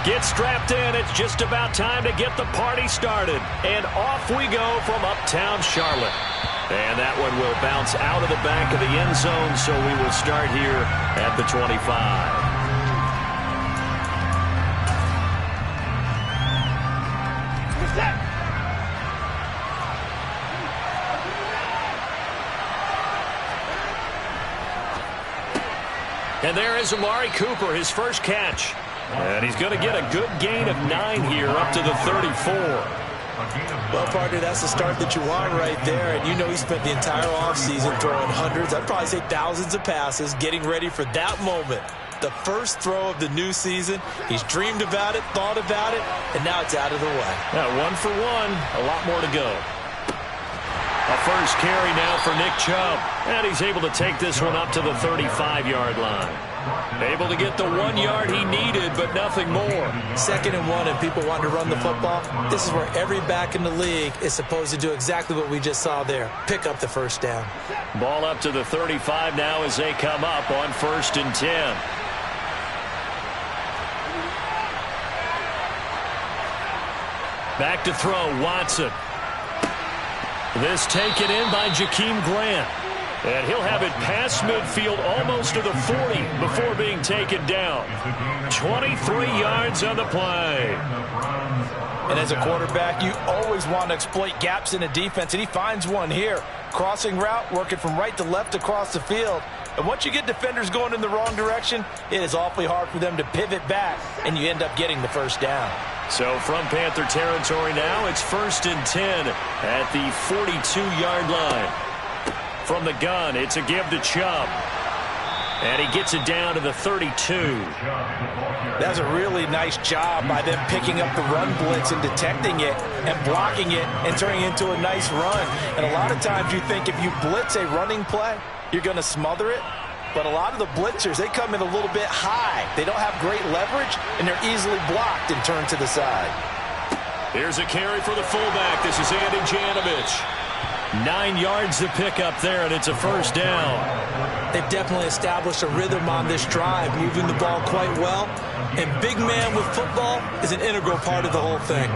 Get strapped in. It's just about time to get the party started. And off we go from uptown Charlotte. And that one will bounce out of the back of the end zone, so we will start here at the 25. And there is Amari Cooper, his first catch. And he's going to get a good gain of 9 here up to the 34. Well, partner, that's the start that you want right there. And you know he spent the entire offseason throwing hundreds, I'd probably say thousands of passes, getting ready for that moment. The first throw of the new season. He's dreamed about it, thought about it, and now it's out of the way. Yeah, 1 for 1, a lot more to go. A first carry now for Nick Chubb. And he's able to take this one up to the 35-yard line. Able to get the 1 yard he needed, but nothing more. 2nd and 1, and people want to run the football. This is where every back in the league is supposed to do exactly what we just saw there. Pick up the first down. Ball up to the 35 now as they come up on 1st and 10. Back to throw, Watson. This taken in by Jakeem Grant. And he'll have it past midfield almost to the 40 before being taken down. 23 yards on the play. And as a quarterback, you always want to exploit gaps in a defense, and he finds one here. Crossing route, working from right to left across the field. And once you get defenders going in the wrong direction, it is awfully hard for them to pivot back, and you end up getting the first down. So from Panther territory now, it's 1st and 10 at the 42-yard line. From the gun, it's a give to Chubb. And he gets it down to the 32. That's a really nice job by them picking up the run blitz and detecting it and blocking it and turning it into a nice run. And a lot of times you think if you blitz a running play, you're going to smother it. But a lot of the blitzers, they come in a little bit high. They don't have great leverage, and they're easily blocked and turned to the side. Here's a carry for the fullback. This is Andy Janovich. 9 yards to pick up there, and it's a first down. They've definitely established a rhythm on this drive, moving the ball quite well. And big man with football is an integral part of the whole thing.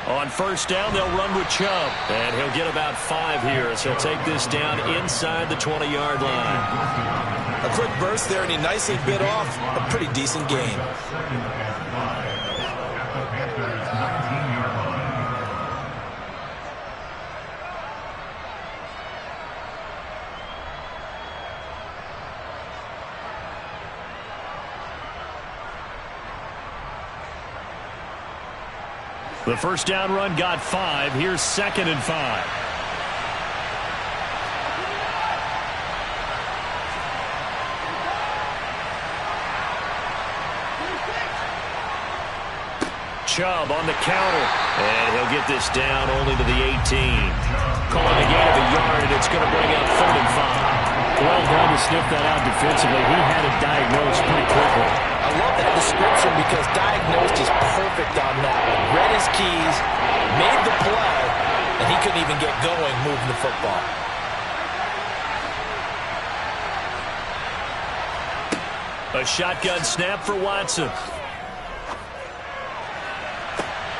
On first down, they'll run with Chubb. And he'll get about 5 here as he'll take this down inside the 20-yard line. A quick burst there, and he nicely bit off a pretty decent gain. The first down run got 5. Here's 2nd and 5. Chubb on the counter, and he'll get this down only to the 18. Calling a gain of a yard, and it's going to bring up 3rd and 5. Well done to sniff that out defensively. He had it diagnosed pretty quickly. I love that description because diagnosed is perfect on that one. Read his keys, made the play, and he couldn't even get going moving the football. A shotgun snap for Watson.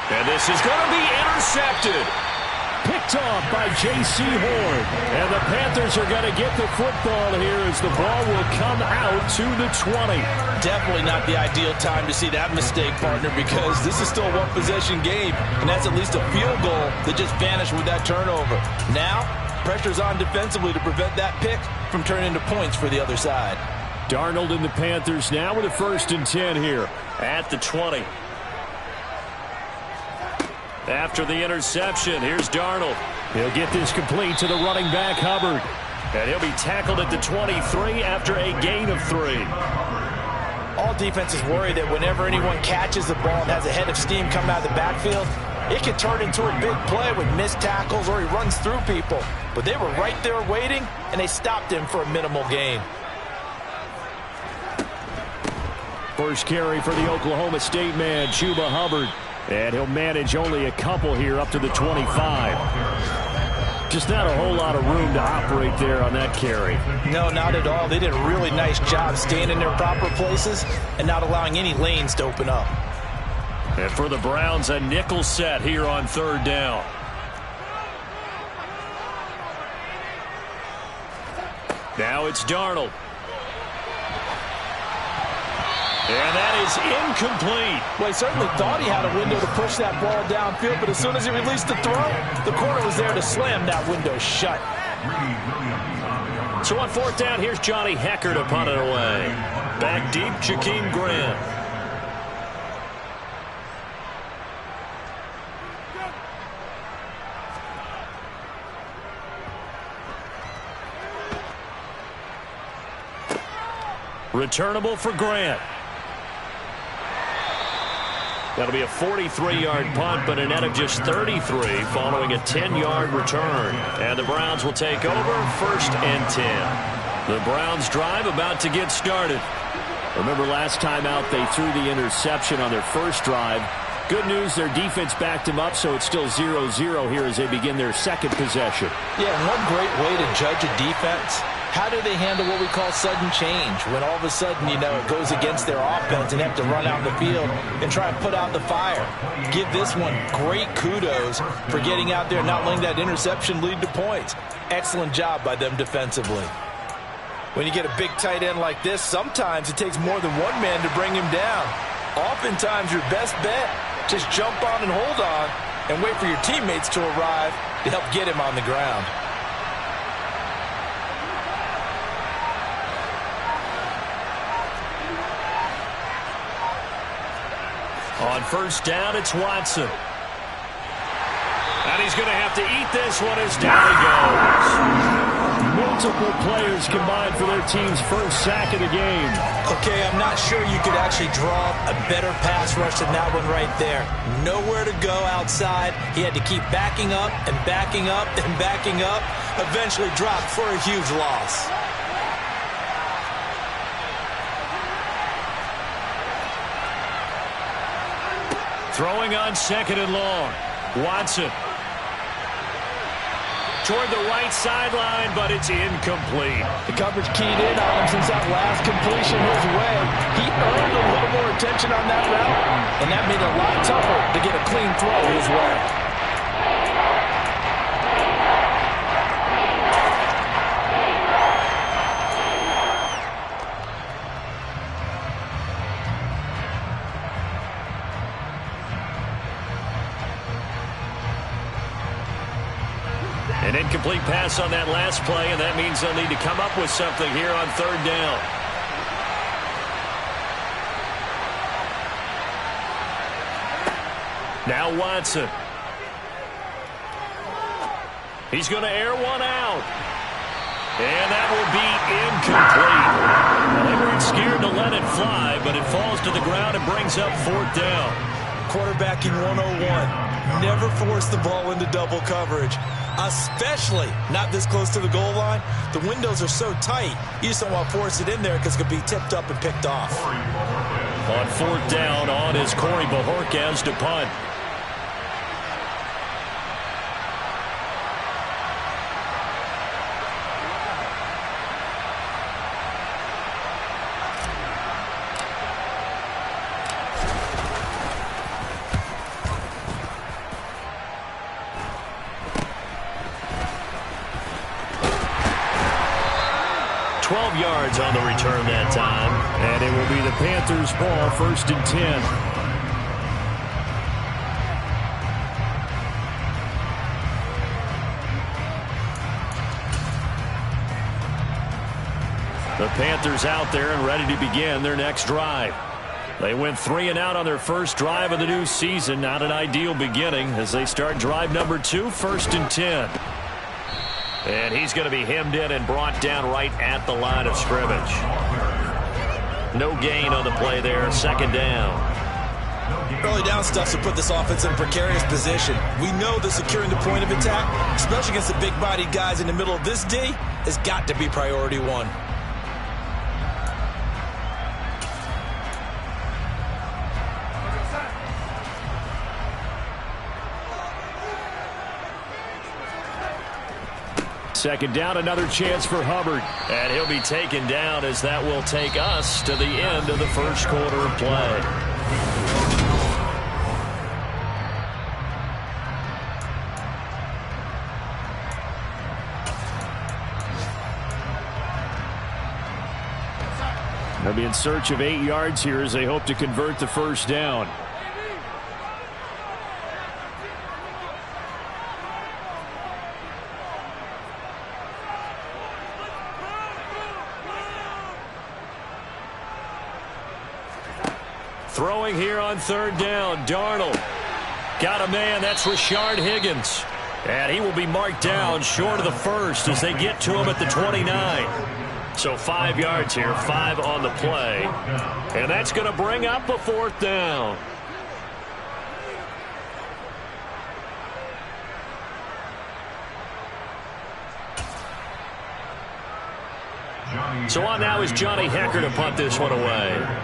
And this is going to be intercepted. Picked off by J.C. Horn. And the Panthers are going to get the football here as the ball will come out to the 20. Definitely not the ideal time to see that mistake, partner, because this is still a one-possession game, and that's at least a field goal that just vanished with that turnover. Now, pressure's on defensively to prevent that pick from turning into points for the other side. Darnold and the Panthers now with a 1st and 10 here at the 20. After the interception, here's Darnold. He'll get this complete to the running back, Hubbard. And he'll be tackled at the 23 after a gain of 3. All defenses worry that whenever anyone catches the ball and has a head of steam coming out of the backfield, it can turn into a big play with missed tackles or he runs through people. But they were right there waiting, and they stopped him for a minimal gain. First carry for the Oklahoma State man, Chuba Hubbard. And he'll manage only a couple here up to the 25. Just not a whole lot of room to operate there on that carry. No, not at all. They did a really nice job staying in their proper places and not allowing any lanes to open up. And for the Browns, a nickel set here on third down. Now it's Darnold. And that is incomplete. Well, he certainly thought he had a window to push that ball downfield, but as soon as he released the throw, the corner was there to slam that window shut. So on fourth down, here's Johnny Hekker to punt it away. Back deep, Jakeem Grant. Returnable for Grant. That'll be a 43-yard punt, but a net of just 33 following a 10-yard return. And the Browns will take over 1st and 10. The Browns drive about to get started. Remember last time out they threw the interception on their first drive. Good news, their defense backed them up, so it's still 0-0 here as they begin their second possession. Yeah, and one great way to judge a defense, how do they handle what we call sudden change? When all of a sudden, you know, it goes against their offense and they have to run out the field and try and put out the fire. Give this one great kudos for getting out there and not letting that interception lead to points. Excellent job by them defensively. When you get a big tight end like this, sometimes it takes more than one man to bring him down. Oftentimes, your best bet, just jump on and hold on and wait for your teammates to arrive to help get him on the ground. On first down, it's Watson. And he's going to have to eat this one as down he goes. Multiple players combined for their team's first sack of the game. Okay, I'm not sure you could actually draw a better pass rush than that one right there. Nowhere to go outside. He had to keep backing up and backing up and backing up. Eventually dropped for a huge loss. Throwing on 2nd and long. Watson. Toward the right sideline, but it's incomplete. The coverage keyed in on him since that last completion his way. He earned a little more attention on that route, and that made it a lot tougher to get a clean throw his way. An incomplete pass on that last play, and that means they'll need to come up with something here on third down. Now Watson. He's going to air one out. And that will be incomplete. Well, they weren't scared to let it fly, but it falls to the ground and brings up fourth down. Quarterbacking 101. Never force the ball into double coverage, especially not this close to the goal line. The windows are so tight, you just don't want to force it in there because it could be tipped up and picked off. On fourth down, on is Corey Bojorquez to punt. On the return that time, and it will be the Panthers' ball, 1st and 10. The Panthers out there and ready to begin their next drive. They went 3 and out on their first drive of the new season. Not an ideal beginning as they start drive number 2, 1st and 10. And he's going to be hemmed in and brought down right at the line of scrimmage. No gain on the play there. 2nd down. Early down stuff to put this offense in a precarious position. We know that securing the point of attack, especially against the big-bodied guys in the middle of this D, has got to be priority 1. Second down, another chance for Hubbard. And he'll be taken down as that will take us to the end of the first quarter of play. They'll be in search of 8 yards here as they hope to convert the first down. Throwing here on third down, Darnold. Got a man, that's Rashard Higgins. And he will be marked down short of the first as they get to him at the 29. So 5 yards here, 5 on the play. And that's going to bring up a fourth down. So on now is Johnny Hekker to punt this one away.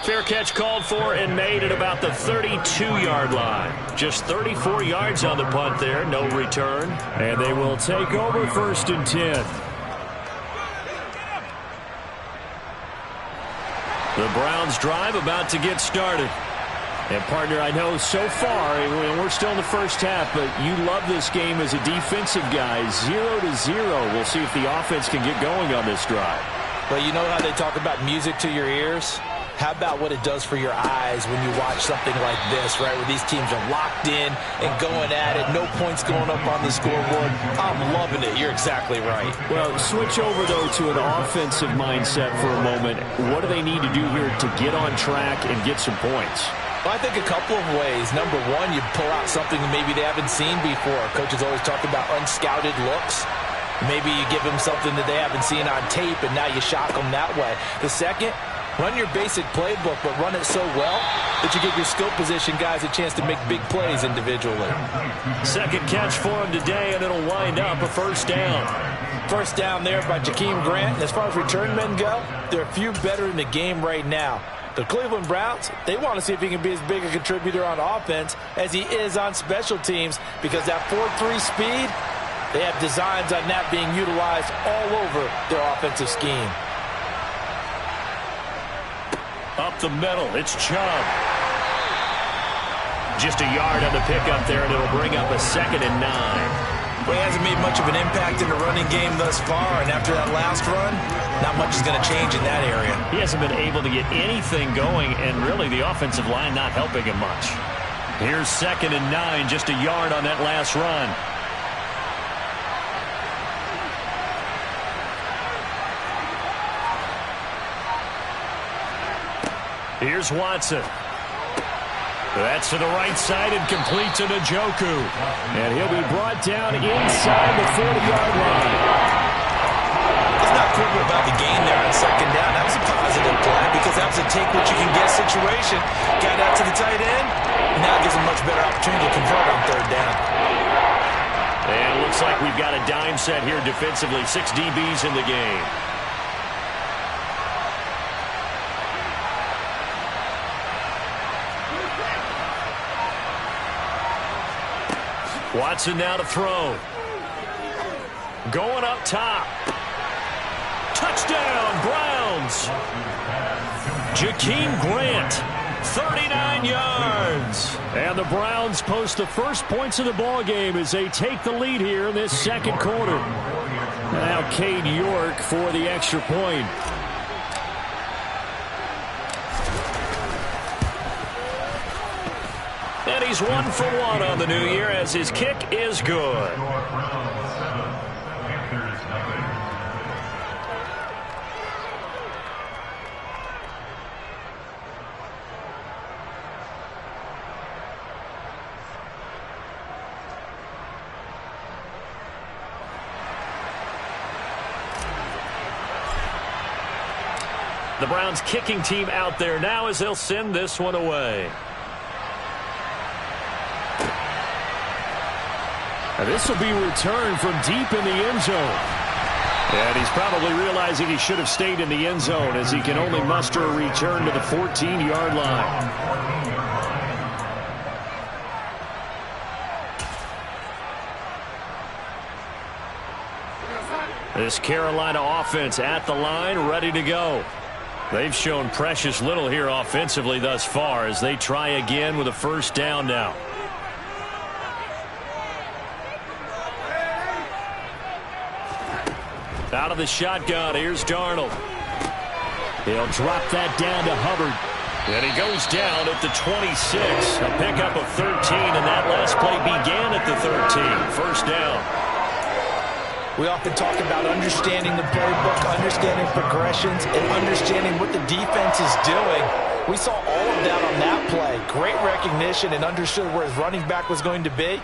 Fair catch called for and made at about the 32-yard line. Just 34 yards on the punt there, no return. And they will take over first and 10. The Browns drive about to get started. And, partner, I know so far, we're still in the first half, but you love this game as a defensive guy. 0-0. We'll see if the offense can get going on this drive. Well, you know how they talk about music to your ears? How about what it does for your eyes when you watch something like this, right, where these teams are locked in and going at it, no points going up on the scoreboard? I'm loving it. You're exactly right. Well, switch over, though, to an offensive mindset for a moment. What do they need to do here to get on track and get some points? Well, I think a couple of ways. Number one, you pull out something maybe they haven't seen before. Coaches always talk about unscouted looks. Maybe you give them something that they haven't seen on tape, and now you shock them that way. The second, run your basic playbook, but run it so well that you give your skill position guys a chance to make big plays individually. Second catch for him today, and it'll wind up a first down. First down there by Jakeem Grant. As far as return men go, there are a few better in the game right now. The Cleveland Browns, they want to see if he can be as big a contributor on offense as he is on special teams, because that 4-3 speed, they have designs on that being utilized all over their offensive scheme. Up the middle, it's Chubb. Just a yard on the pickup there, and it'll bring up a 2nd and 9. Well, he hasn't made much of an impact in the running game thus far, and after that last run, not much is going to change in that area. He hasn't been able to get anything going, and really the offensive line not helping him much. Here's 2nd and 9, just a yard on that last run. Here's Watson. That's to the right side and complete to Njoku. And he'll be brought down inside the 40-yard line. It's not critical about the gain there on 2nd down. That was a positive play because that was a take-what-you-can-get situation. Got out to the tight end, and now it gives him a much better opportunity to convert on 3rd down. And it looks like we've got a dime set here defensively. 6 DBs in the game. Watson now to throw. Going up top. Touchdown, Browns. Jakeem Grant, 39 yards. And the Browns post the first points of the ball game as they take the lead here in this 2nd quarter. Now Cade York for the extra point. And he's 1 for 1 on the new year as his kick is good. The Browns kicking team out there now as they'll send this one away. And this will be returned from deep in the end zone. And he's probably realizing he should have stayed in the end zone as he can only muster a return to the 14-yard line. This Carolina offense at the line, ready to go. They've shown precious little here offensively thus far as they try again with a first down now. Out of the shotgun, here's Darnold. He'll drop that down to Hubbard. And he goes down at the 26. A pickup of 13, and that last play began at the 13. First down. We often talk about understanding the playbook, understanding progressions, and understanding what the defense is doing. We saw all of that on that play. Great recognition and understood where his running back was going to be.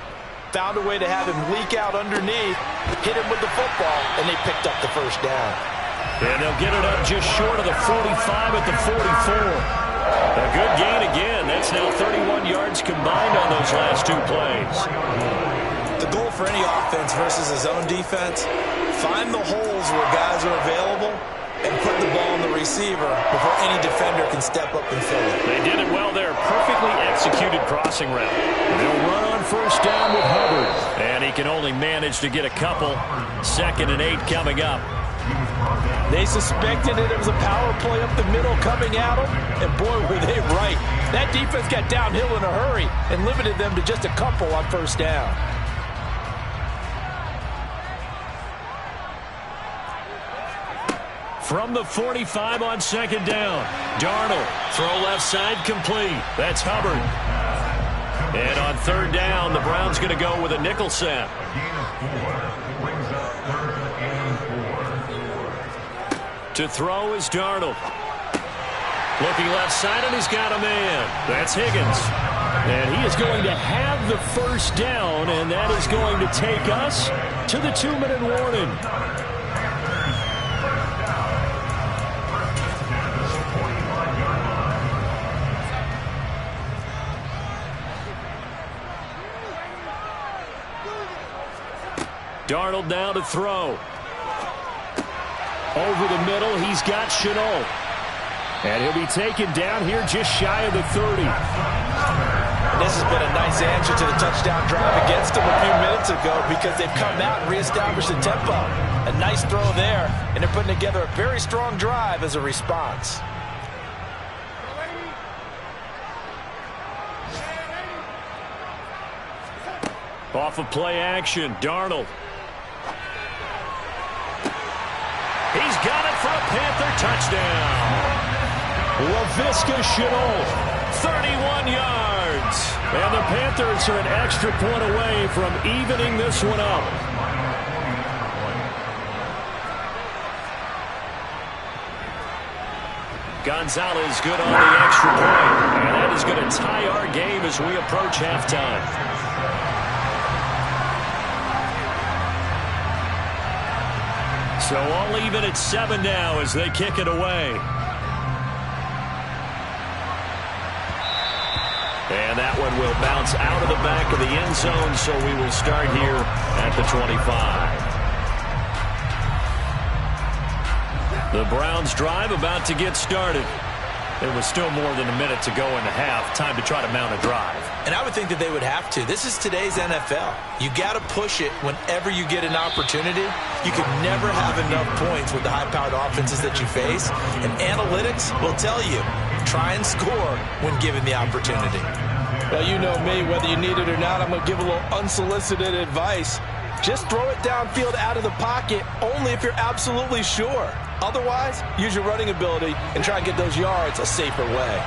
Found a way to have him leak out underneath, hit him with the football, and they picked up the first down. And they'll get it up just short of the 45 at the 44. A good gain again. That's now 31 yards combined on those last two plays. The goal for any offense versus his own defense, find the holes where guys are available and put the ball on the receiver before any defender can step up and fill it. They did it well there. Perfectly executed crossing route. They'll run on first down with Hubbard. And he can only manage to get a couple. 2nd and 8 coming up. They suspected it was a power play up the middle coming at them, and boy, were they right. That defense got downhill in a hurry and limited them to just a couple on first down. From the 45 on 2nd down. Darnold, throw left side complete. That's Hubbard. And on 3rd down, the Browns going to go with a nickel set. To throw is Darnold. Looking left side, and he's got a man. That's Higgins. And he is going to have the first down, and that is going to take us to the 2-minute warning. Darnold now to throw. Over the middle, he's got Shenault. And he'll be taken down here just shy of the 30. This has been a nice answer to the touchdown drive against them a few minutes ago because they've come out and reestablished the tempo. A nice throw there, and they're putting together a very strong drive as a response. Off of play action, Darnold. He's got it for a Panther touchdown. Laviska Shenault, 31 yards. And the Panthers are an extra point away from evening this one up. Gonzalez good on the extra point. And that is going to tie our game as we approach halftime. So all even at 7 now as they kick it away. And that one will bounce out of the back of the end zone, so we will start here at the 25. The Browns drive about to get started. There was still more than a minute to go in the half. Time to try to mount a drive. And I would think that they would have to. This is today's NFL. You got to push it whenever you get an opportunity. You can never have enough points with the high-powered offenses that you face. And analytics will tell you, try and score when given the opportunity. Well, you know me, whether you need it or not, I'm going to give a little unsolicited advice. Just throw it downfield out of the pocket only if you're absolutely sure. Otherwise, use your running ability and try and get those yards a safer way.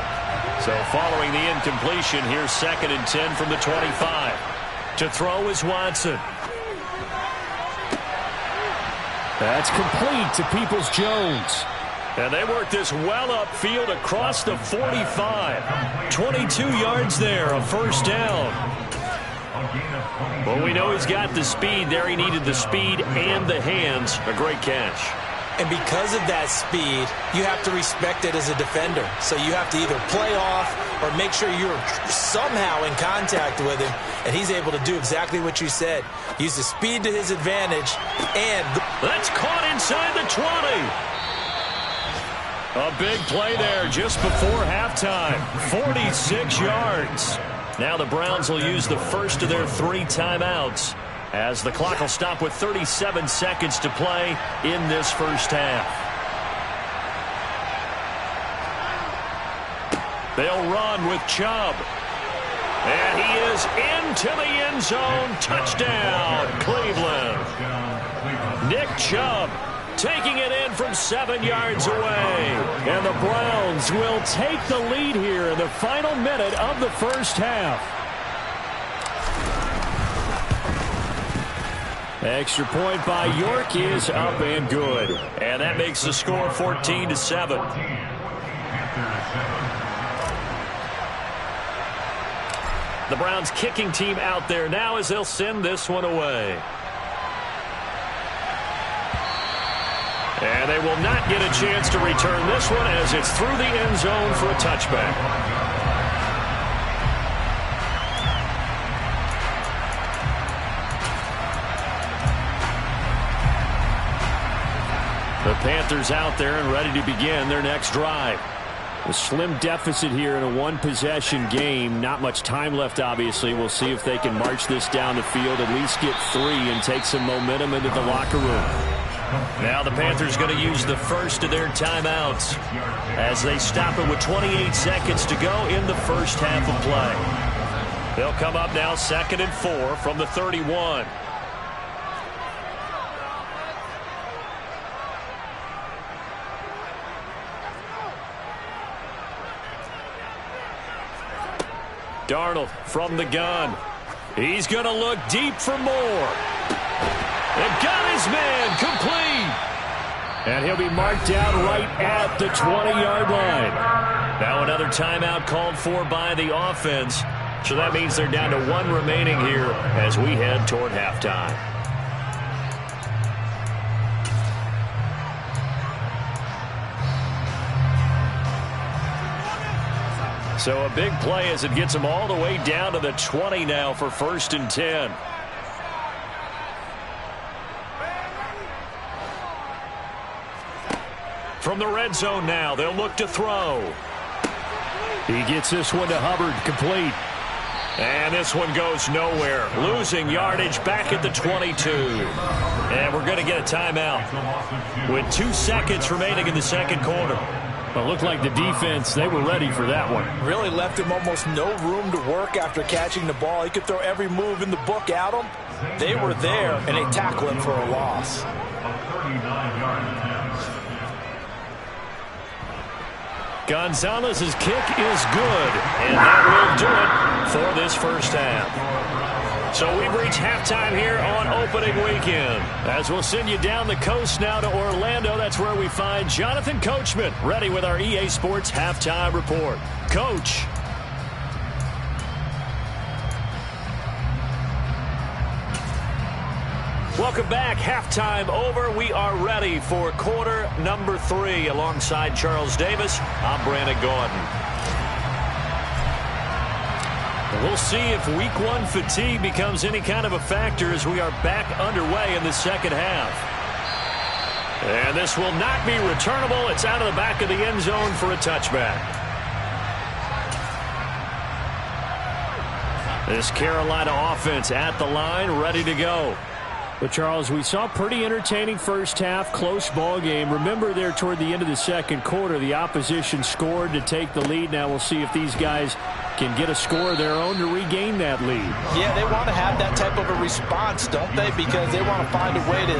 So following the incompletion, here's 2nd and 10 from the 25. To throw is Watson. That's complete to Peoples-Jones. And they work this well upfield across the 45. 22 yards there, a first down. Well, we know he's got the speed there. He needed the speed and the hands. A great catch. And because of that speed, you have to respect it as a defender. So you have to either play off or make sure you're somehow in contact with him. And he's able to do exactly what you said. Use the speed to his advantage. And that's caught inside the 20. A big play there just before halftime. 46 yards. Now the Browns will use the first of their 3 timeouts, as the clock will stop with 37 seconds to play in this first half. They'll run with Chubb. And he is into the end zone. Touchdown, Cleveland. Nick Chubb taking it in from 7 yards away. And the Browns will take the lead here in the final minute of the first half. Extra point by York is up and good. And that makes the score 14-7. The Browns kicking team out there now as they'll send this one away. And they will not get a chance to return this one as it's through the end zone for a touchback. The Panthers out there and ready to begin their next drive. A slim deficit here in a one-possession game. Not much time left, obviously. We'll see if they can march this down the field, at least get 3, and take some momentum into the locker room. Now the Panthers going to use the first of their timeouts as they stop it with 28 seconds to go in the first half of play. They'll come up now 2nd and 4 from the 31. Darnold from the gun. He's going to look deep for more. And got his man complete. And he'll be marked down right at the 20-yard line. Now another timeout called for by the offense. So that means they're down to 1 remaining here as we head toward halftime. So a big play as it gets them all the way down to the 20 now for 1st and 10. From the red zone now, they'll look to throw. He gets this one to Hubbard, complete. And this one goes nowhere. Losing yardage back at the 22. And we're going to get a timeout with 2 seconds remaining in the second quarter. Well, it looked like the defense, they were ready for that one. Really left him almost no room to work after catching the ball. He could throw every move in the book at him. They were there, and they tackle him for a loss. Gonzalez's kick is good, and that will do it for this first half. So we've reached halftime here on opening weekend. As we'll send you down the coast now to Orlando, that's where we find Jonathan Coachman ready with our EA Sports Halftime Report. Coach. Welcome back. Halftime over. We are ready for quarter number 3. Alongside Charles Davis, I'm Brandon Gaudin. We'll see if week 1 fatigue becomes any kind of a factor as we are back underway in the second half. And this will not be returnable. It's out of the back of the end zone for a touchback. This Carolina offense at the line, ready to go. But, Charles, we saw pretty entertaining first half, close ball game. Remember there toward the end of the second quarter, the opposition scored to take the lead. Now we'll see if these guys can get a score of their own to regain that lead. Yeah, they want to have that type of a response, don't they? Because they want to find a way to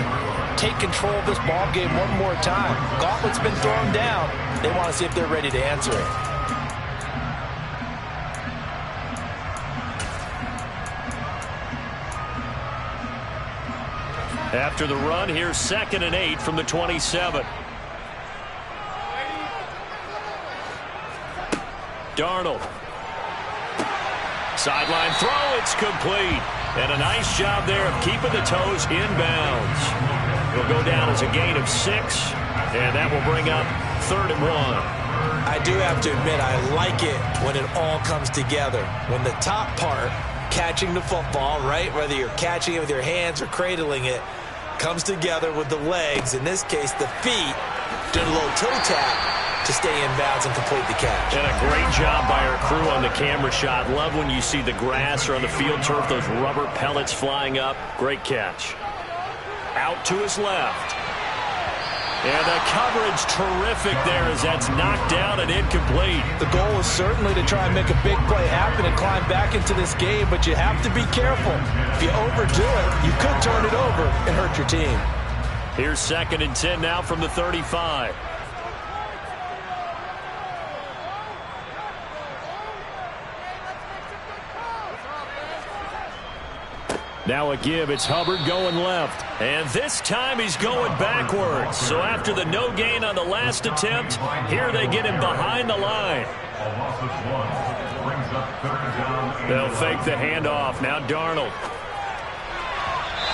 take control of this ball game one more time. Gauntlet's been thrown down. They want to see if they're ready to answer it. After the run, here's 2nd and 8 from the 27. Darnold. Sideline throw, it's complete. And a nice job there of keeping the toes inbounds. It'll go down as a gain of 6. And that will bring up 3rd and 1. I do have to admit, I like it when it all comes together. When the top part, catching the football, right, whether you're catching it with your hands or cradling it, comes together with the legs, in this case the feet, doing a little toe tap to stay in bounds and complete the catch. And a great job by our crew on the camera shot. Love when you see the grass or on the field turf, those rubber pellets flying up. Great catch. Out to his left. And the coverage terrific there as that's knocked down and incomplete. The goal is certainly to try and make a big play happen and climb back into this game, but you have to be careful. If you overdo it, you could turn it over and hurt your team. Here's 2nd and 10 now from the 35. Now a give. It's Hubbard going left. And this time he's going backwards. So after the no gain on the last attempt, here they get him behind the line. They'll fake the handoff. Now Darnold.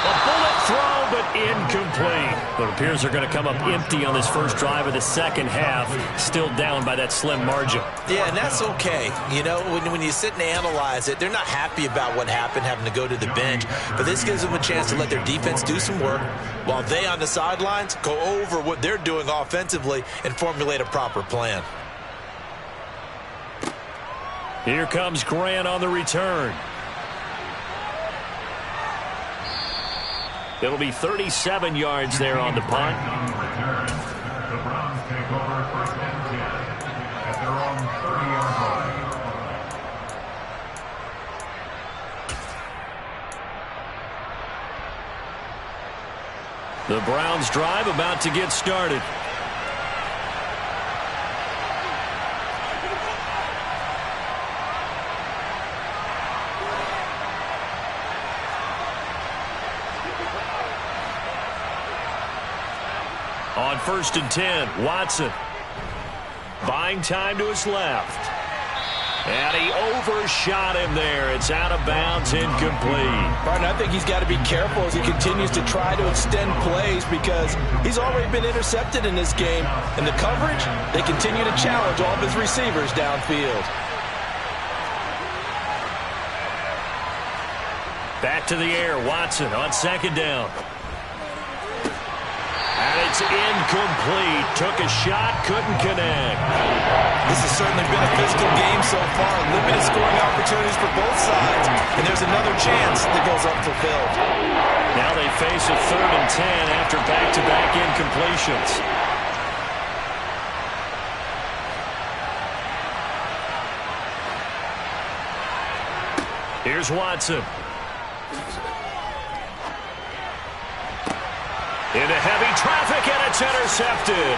A bullet throw, but incomplete. It appears they're going to come up empty on this first drive of the second half. Still down by that slim margin. Yeah, and that's okay. You know, when you sit and analyze it, they're not happy about what happened, having to go to the bench. But this gives them a chance to let their defense do some work while they on the sidelines go over what they're doing offensively and formulate a proper plan. Here comes Grant on the return. It'll be 37 yards there on the punt. The Browns take over 1st and 10 at their own 30-yard line. The Browns drive about to get started. On 1st and 10, Watson. Buying time to his left. And he overshot him there. It's out of bounds, incomplete. Martin, I think he's got to be careful as he continues to try to extend plays because he's already been intercepted in this game. And the coverage, they continue to challenge all of his receivers downfield. Back to the air, Watson on 2nd down. And it's incomplete. Took a shot, couldn't connect. This has certainly been a physical game so far. Limited scoring opportunities for both sides. And there's another chance that goes unfulfilled. Now they face a 3rd and 10 after back-to-back incompletions. Here's Watson. Into heavy traffic, and it's intercepted.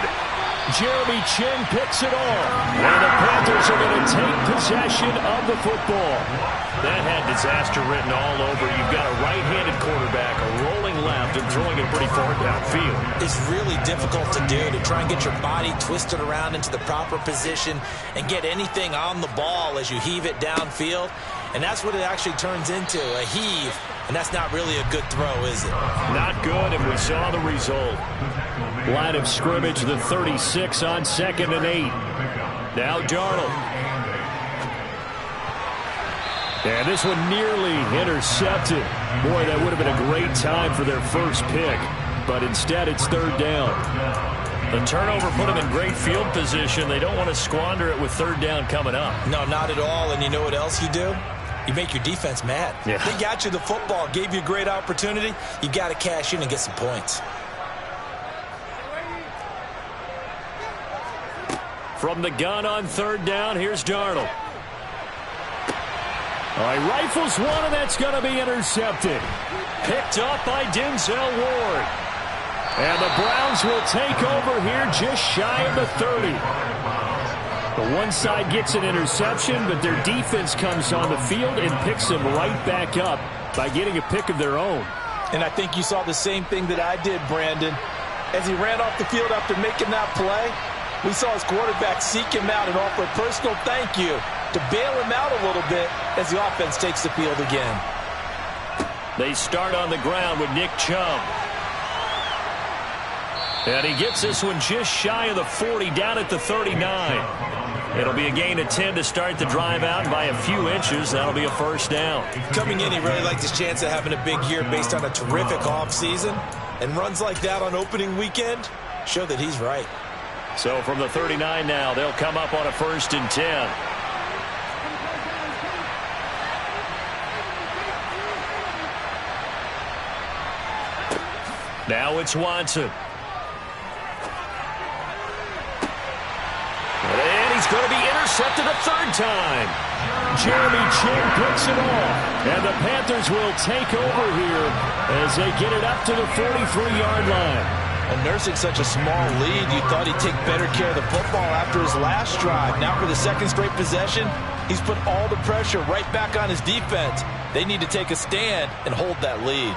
Jeremy Chinn picks it off. And the Panthers are going to take possession of the football. That had disaster written all over. You've got a right-handed quarterback, a rolling left, and throwing it pretty far downfield. It's really difficult to do, to try and get your body twisted around into the proper position and get anything on the ball as you heave it downfield. And that's what it actually turns into, a heave. And that's not really a good throw, is it? Not good, and we saw the result. Line of scrimmage, the 36 on 2nd and 8. Now Darnold. And this one nearly intercepted. Boy, that would have been a great time for their first pick. But instead, it's 3rd down. The turnover put them in great field position. They don't want to squander it with 3rd down coming up. No, not at all. And you know what else you do? You make your defense mad. Yeah. They got you the football, gave you a great opportunity. You got to cash in and get some points. From the gun on 3rd down, here's Darnold. All right, rifles one, and that's going to be intercepted. Picked up by Denzel Ward. And the Browns will take over here just shy of the 30. The one side gets an interception, but their defense comes on the field and picks them right back up by getting a pick of their own. And I think you saw the same thing that I did, Brandon. As he ran off the field after making that play, we saw his quarterback seek him out and offer a personal thank you to bail him out a little bit as the offense takes the field again. They start on the ground with Nick Chubb. And he gets this one just shy of the 40, down at the 39. It'll be a gain of 10 to start the drive out, and by a few inches, that'll be a first down. Coming in, he really liked his chance of having a big year based on a terrific offseason. And runs like that on opening weekend show that he's right. So from the 39 now, they'll come up on a 1st and 10. Now it's Watson. And he's going to be intercepted a 3rd time. Jeremy Chinn picks it off. And the Panthers will take over here as they get it up to the 43-yard line. And nursing such a small lead, you thought he'd take better care of the football after his last drive. Now for the 2nd straight possession, he's put all the pressure right back on his defense. They need to take a stand and hold that lead.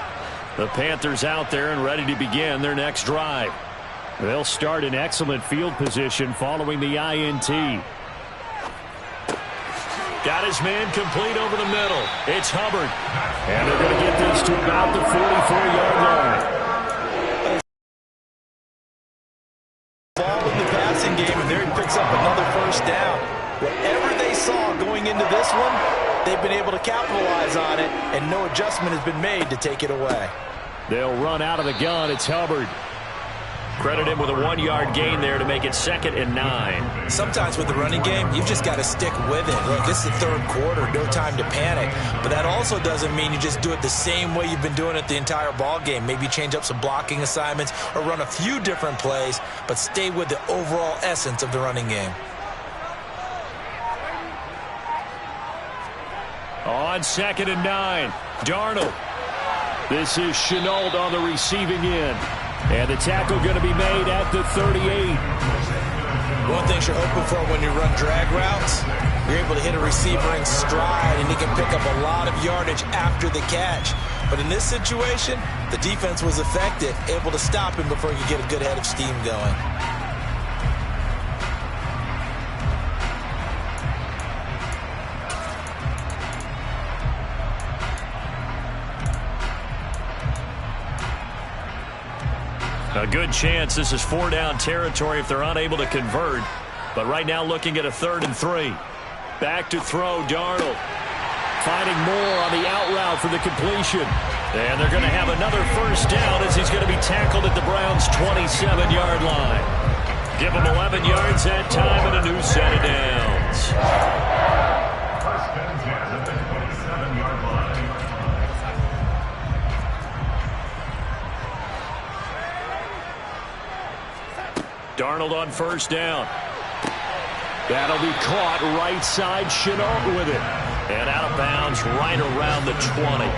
The Panthers out there and ready to begin their next drive. They'll start in excellent field position following the INT. Got his man complete over the middle. It's Hubbard. And they're going to get this to about the 44-yard line. Ball in the passing game, and there he picks up another 1st down. Whatever they saw going into this one, they've been able to capitalize on it, and no adjustment has been made to take it away. They'll run out of the gun. It's Hubbard. Credit him with a 1-yard gain there to make it 2nd and 9. Sometimes with the running game, you've just got to stick with it. Look, this is the 3rd quarter, no time to panic. But that also doesn't mean you just do it the same way you've been doing it the entire ball game. Maybe change up some blocking assignments or run a few different plays, but stay with the overall essence of the running game. On 2nd and 9, Darnold. This is Shenault on the receiving end. And the tackle going to be made at the 38. One thing you're hoping for when you run drag routes, you're able to hit a receiver in stride, and he can pick up a lot of yardage after the catch. But in this situation, the defense was effective, able to stop him before he could get a good head of steam going. A good chance this is 4-down territory if they're unable to convert. But right now looking at a 3rd and 3. Back to throw, Darnold. Finding more on the out route for the completion. And they're going to have another 1st down as he's going to be tackled at the Browns' 27-yard line. Give him 11 yards that time and a new set of downs. 1st and 10 at the 27-yard line. Darnold on 1st down. That'll be caught right side. Shenault with it. And out of bounds right around the 20.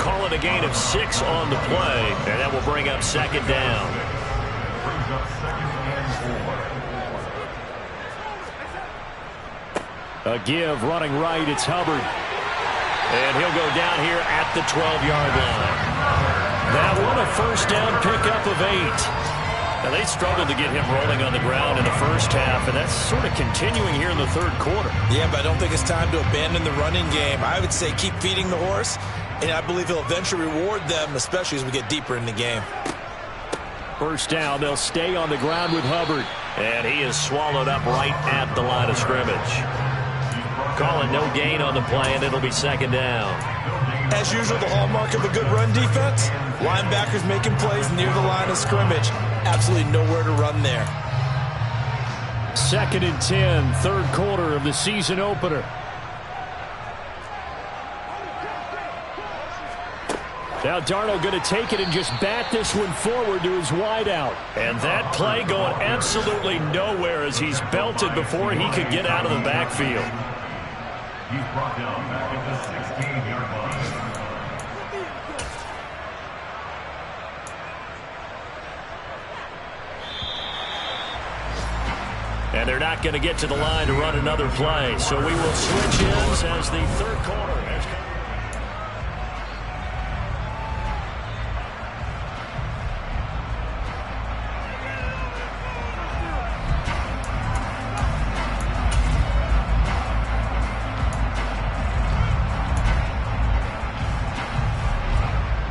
Call it a gain of 6 on the play. And that will bring up 2nd down. Brings up 2nd and 4. A give running right. It's Hubbard. And he'll go down here at the 12-yard line. That one a 1st down pickup of 8. Now, they struggled to get him rolling on the ground in the 1st half, and that's sort of continuing here in the 3rd quarter. Yeah, but I don't think it's time to abandon the running game. I would say keep feeding the horse, and I believe he'll eventually reward them, especially as we get deeper in the game. 1st down, they'll stay on the ground with Hubbard. And he is swallowed up right at the line of scrimmage. Calling no gain on the play, and it'll be 2nd down. As usual, the hallmark of a good run defense, linebackers making plays near the line of scrimmage. Absolutely nowhere to run there. 2nd and 10, 3rd quarter of the season opener. Now Darnold going to take it and just bat this one forward to his wideout. And that play going absolutely nowhere as he's belted before he could get out of the backfield. He's brought down back at the 16-yard line. And they're not going to get to the line to run another play. So we will switch ends as the 3rd quarter has come.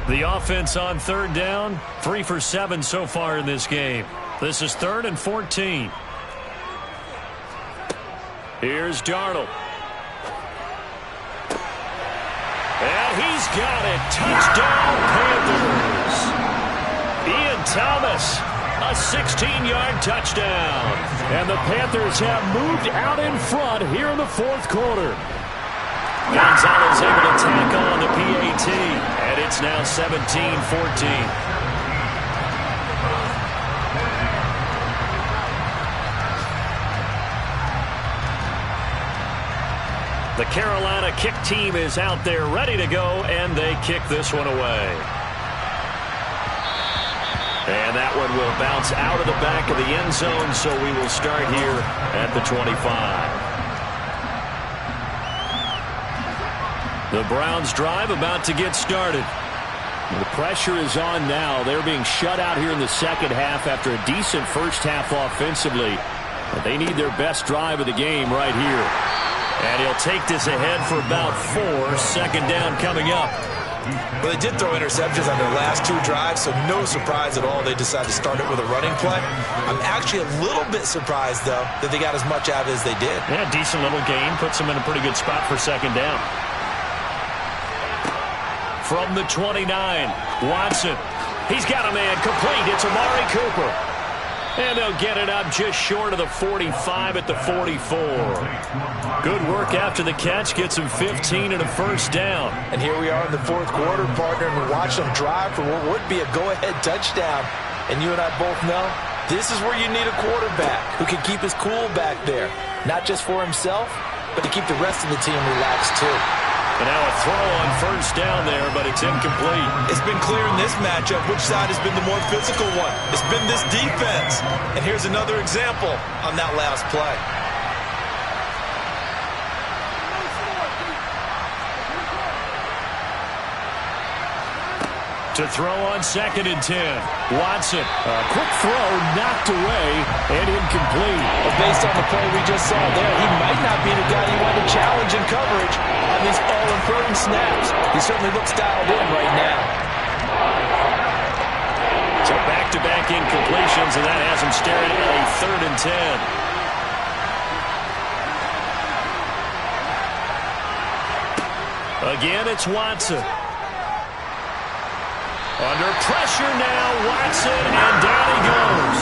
The offense on third down, 3 for 7 so far in this game. This is 3rd and 14. Here's Darnold. And he's got it. Touchdown, Panthers. Ian Thomas, a 16-yard touchdown. And the Panthers have moved out in front here in the fourth quarter. Gonzalez able to tack on the PAT, and it's now 17-14. The Carolina kick team is out there ready to go, and they kick this one away. And that one will bounce out of the back of the end zone, so we will start here at the 25. The Browns drive about to get started. The pressure is on now. They're being shut out here in the second half after a decent first half offensively. But they need their best drive of the game right here. And he'll take this ahead for about 4. Second down coming up. Well, they did throw interceptions on their last 2 drives, so no surprise at all they decided to start it with a running play. I'm actually a little bit surprised, though, that they got as much out as they did. Yeah, decent little gain. Puts them in a pretty good spot for second down. From the 29, Watson. He's got a man complete. It's Amari Cooper. And they'll get it up just short of the 45 at the 44. Good work after the catch. Gets him 15 and a first down. And here we are in the fourth quarter, partner, and we watch them drive for what would be a go-ahead touchdown. And you and I both know this is where you need a quarterback who can keep his cool back there. Not just for himself, but to keep the rest of the team relaxed, too. And now a throw on first down there, but it's incomplete. It's been clear in this matchup which side has been the more physical one. It's been this defense. And here's another example on that last play. To throw on 2nd and 10. Watson. A quick throw knocked away and incomplete. But based on the play we just saw there, he might not be the guy you want to challenge in coverage on these all-important snaps. He certainly looks dialed in right now. So back-to-back incompletions, and that has him staring at a 3rd and 10. Again, it's Watson. Under pressure now, Watson, and down he goes.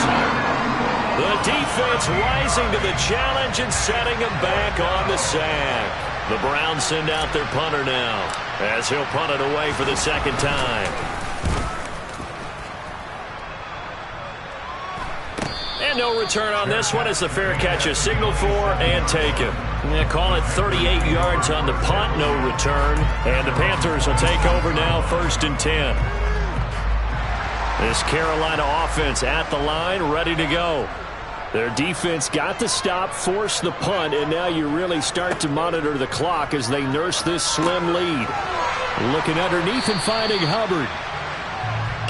The defense rising to the challenge and setting him back on the sack. The Browns send out their punter now, as he'll punt it away for the second time. And no return on this one as the fair catch is signaled for and taken. They call it 38 yards on the punt, no return. And the Panthers will take over now, 1st and 10. This Carolina offense at the line, ready to go. Their defense got the stop, forced the punt, and now you really start to monitor the clock as they nurse this slim lead. Looking underneath and finding Hubbard.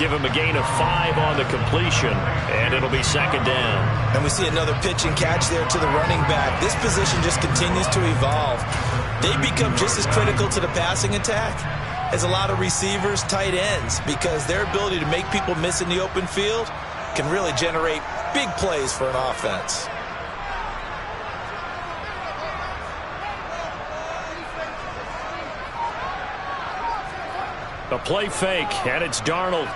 Give him a gain of 5 on the completion, and it'll be second down. And we see another pitch and catch there to the running back. This position just continues to evolve. They become just as critical to the passing attack as a lot of receivers, tight ends, because their ability to make people miss in the open field can really generate big plays for an offense. A play fake, and it's Darnold.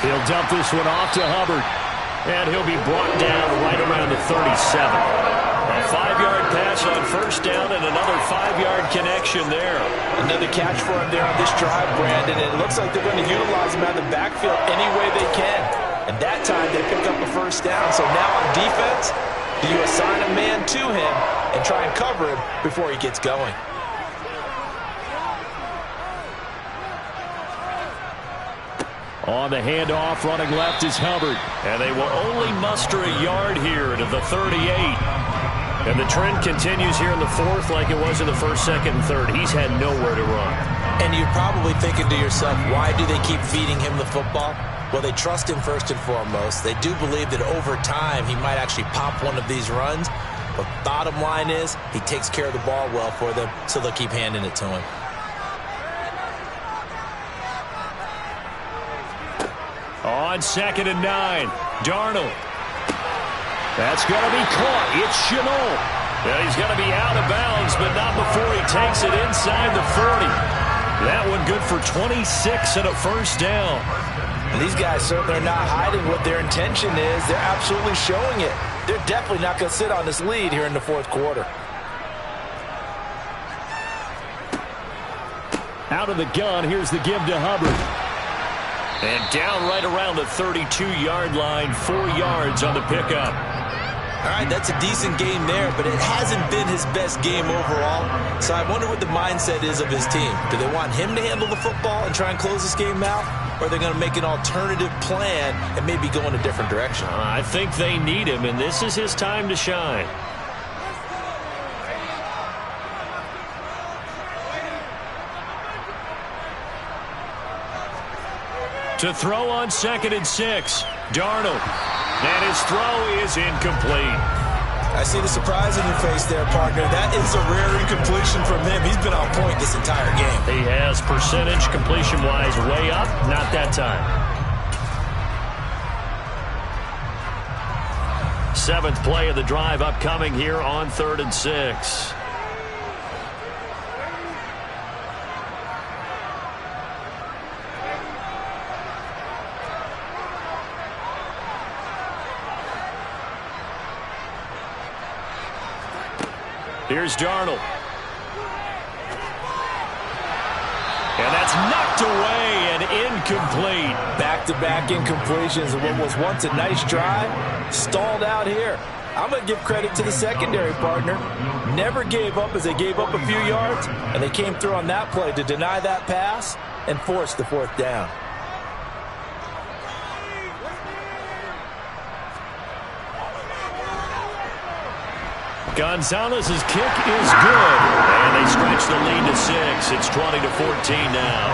He'll dump this one off to Hubbard. And he'll be brought down right around the 37. A 5-yard pass on first down and another 5-yard connection there. Another catch for him there on this drive, Brandon. And it looks like they're going to utilize him out of the backfield any way they can. And that time they pick up a first down. So now on defense, do you assign a man to him and try and cover him before he gets going? On the handoff, running left is Hubbard. And they will only muster a yard here to the 38. And the trend continues here in the fourth like it was in the first, second, and third. He's had nowhere to run. And you're probably thinking to yourself, why do they keep feeding him the football? Well, they trust him first and foremost. They do believe that over time he might actually pop one of these runs. But bottom line is he takes care of the ball well for them, so they'll keep handing it to him. On 2nd and 9, Darnold. That's going to be caught. It's Shenault. And he's going to be out of bounds, but not before he takes it inside the 40. That one good for 26 and a first down. And these guys certainly are not hiding what their intention is. They're absolutely showing it. They're definitely not going to sit on this lead here in the fourth quarter. Out of the gun, here's the give to Hubbard. And down right around the 32-yard line, 4 yards on the pickup. All right, that's a decent game there, but it hasn't been his best game overall. So I wonder what the mindset is of his team. Do they want him to handle the football and try and close this game out? Or are they going to make an alternative plan and maybe go in a different direction? I think they need him, and this is his time to shine. To throw on 2nd and 6, Darnold. And his throw is incomplete. I see the surprise in your face there, partner. That is a rare incompletion from him. He's been on point this entire game. He has percentage completion-wise way up. Not that time. 7th play of the drive upcoming here on 3rd and 6. Here's Darnold. And that's knocked away and incomplete. Back-to-back incompletions of what was once a nice drive, stalled out here. I'm going to give credit to the secondary, partner. Never gave up as they gave up a few yards, and they came through on that play to deny that pass and force the 4th down. Gonzalez's kick is good, and they stretch the lead to 6. It's 20-14 now.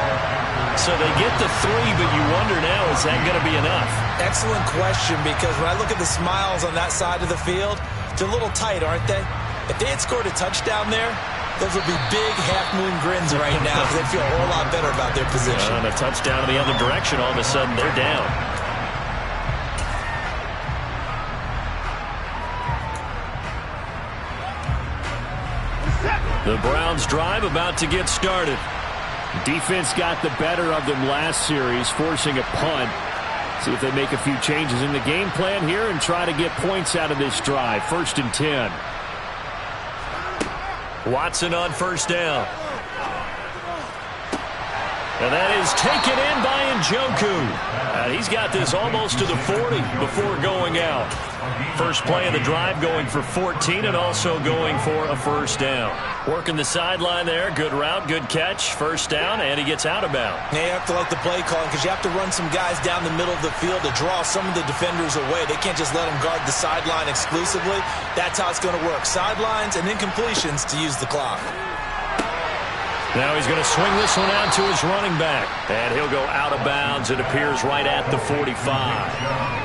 So they get the 3, but you wonder now, is that going to be enough? Excellent question, because when I look at the smiles on that side of the field, they're a little tight, aren't they? If they had scored a touchdown there, those would be big half-moon grins right now because they feel a whole lot better about their position. And a touchdown in the other direction, all of a sudden they're down. The Browns drive about to get started. Defense got the better of them last series, forcing a punt. See if they make a few changes in the game plan here and try to get points out of this drive. 1st and 10. Watson on 1st down. And that is taken in by Njoku. He's got this almost to the 40 before going out. First play of the drive going for 14 and also going for a 1st down. Working the sideline there. Good route, good catch. 1st down, and he gets out of bounds. Now you have to like the play calling because you have to run some guys down the middle of the field to draw some of the defenders away. They can't just let them guard the sideline exclusively. That's how it's going to work. Sidelines and incompletions to use the clock. Now he's going to swing this one out to his running back. And he'll go out of bounds. It appears right at the 45.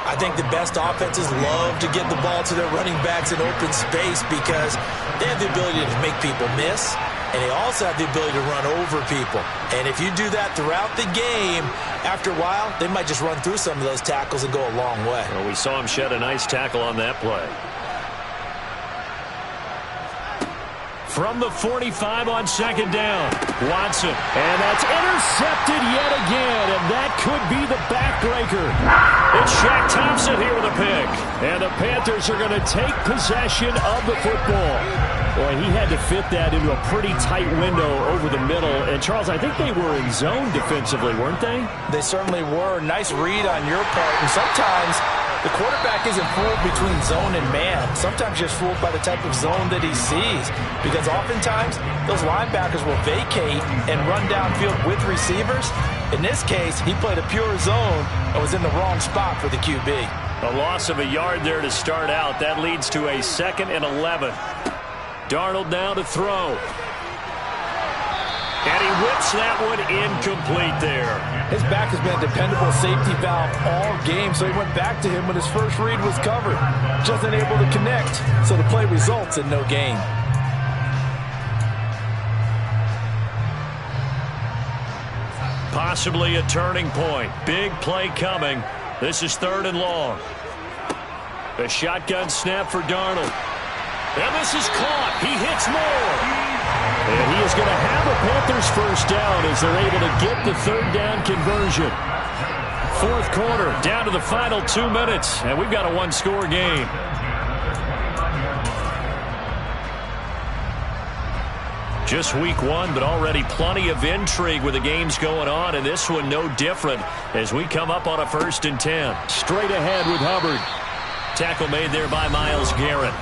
I think the best offenses love to get the ball to their running backs in open space because they have the ability to make people miss, and they also have the ability to run over people. And if you do that throughout the game, after a while, they might just run through some of those tackles and go a long way. Well, we saw him shed a nice tackle on that play. From the 45 on 2nd down, Watson. And that's intercepted yet again, and that could be the backbreaker. It's Shaq Thompson here with a pick. And the Panthers are going to take possession of the football. Boy, he had to fit that into a pretty tight window over the middle. And, Charles, I think they were in zone defensively, weren't they? They certainly were. Nice read on your part. And sometimes the quarterback isn't fooled between zone and man. Sometimes just fooled by the type of zone that he sees. Because oftentimes, those linebackers will vacate and run downfield with receivers. In this case, he played a pure zone and was in the wrong spot for the QB. A loss of a yard there to start out. That leads to a 2nd and 11. Darnold now to throw. And he whips that one incomplete there. His back has been a dependable safety valve all game, so he went back to him when his first read was covered. Just unable to connect, so the play results in no gain. Possibly a turning point. Big play coming. This is 3rd and long. A shotgun snap for Darnold. And this is caught. He hits more. And he is going to have a Panthers first down as they're able to get the 3rd down conversion. 4th quarter, down to the final 2 minutes, and we've got a 1-score game. Just week 1, but already plenty of intrigue with the games going on, and this one no different as we come up on a 1st and 10. Straight ahead with Hubbard. Tackle made there by Myles Garrett.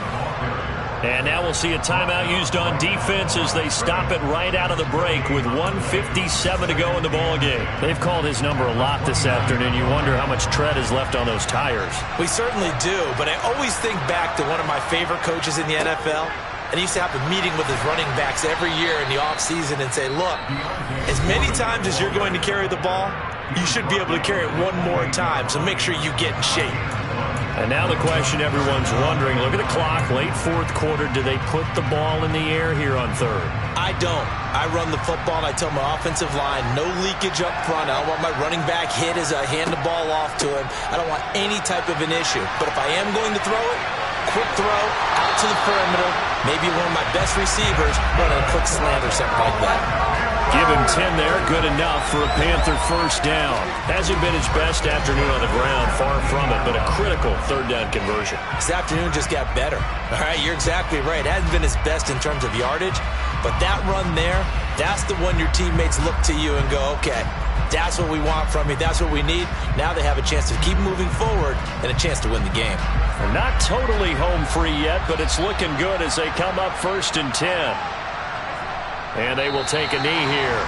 And now we'll see a timeout used on defense as they stop it right out of the break with 1:57 to go in the ballgame. They've called his number a lot this afternoon. You wonder how much tread is left on those tires. We certainly do, but I always think back to one of my favorite coaches in the NFL. And he used to have a meeting with his running backs every year in the offseason and say, look, as many times as you're going to carry the ball, you should be able to carry it one more time, so make sure you get in shape. And now the question everyone's wondering, look at the clock, late 4th quarter, do they put the ball in the air here on 3rd? I don't. I run the football, and I tell my offensive line, no leakage up front. I don't want my running back hit as I hand the ball off to him. I don't want any type of an issue. But if I am going to throw it, quick throw, out to the perimeter, maybe one of my best receivers running a quick slant or something like that. Give him 10 there, good enough for a Panther first down. Hasn't been his best afternoon on the ground, far from it, but a critical 3rd down conversion. This afternoon just got better. All right, you're exactly right. It hasn't been his best in terms of yardage, but that run there, that's the one your teammates look to you and go, okay, that's what we want from you. That's what we need. Now they have a chance to keep moving forward and a chance to win the game. They're not totally home free yet, but it's looking good as they come up 1st and 10. And they will take a knee here.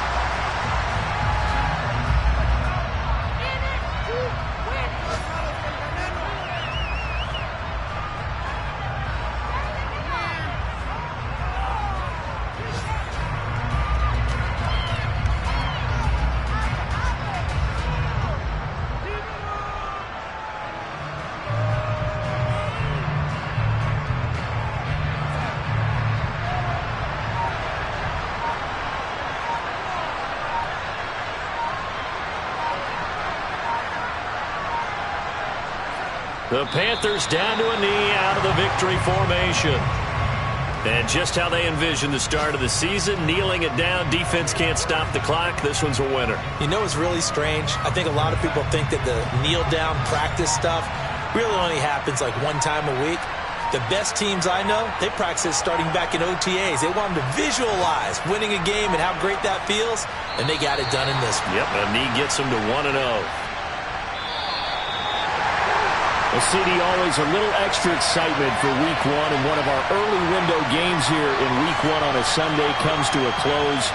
The Panthers down to a knee out of the victory formation. And just how they envision the start of the season, kneeling it down, defense can't stop the clock. This one's a winner. You know what's really strange? I think a lot of people think that the kneel-down practice stuff really only happens like one time a week. The best teams I know, they practice starting back in OTAs. They want them to visualize winning a game and how great that feels, and they got it done in this one. Yep, a knee gets them to 1-0. Well, CD, always a little extra excitement for Week 1, and one of our early window games here in Week 1 on a Sunday comes to a close.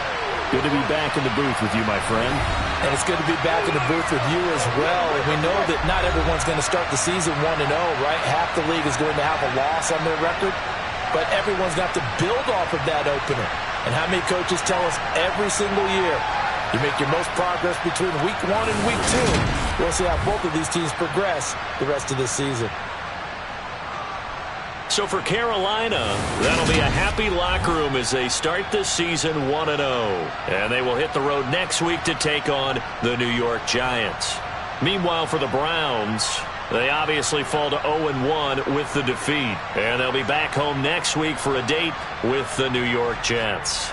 Good to be back in the booth with you, my friend. And it's good to be back in the booth with you as well. And we know that not everyone's going to start the season 1-0, right? Half the league is going to have a loss on their record, but everyone's got to build off of that opener. And how many coaches tell us every single year, you make your most progress between Week 1 and Week 2. We'll see how both of these teams progress the rest of this season. So for Carolina, that'll be a happy locker room as they start this season 1-0. And they will hit the road next week to take on the New York Giants. Meanwhile, for the Browns, they obviously fall to 0-1 with the defeat. And they'll be back home next week for a date with the New York Jets.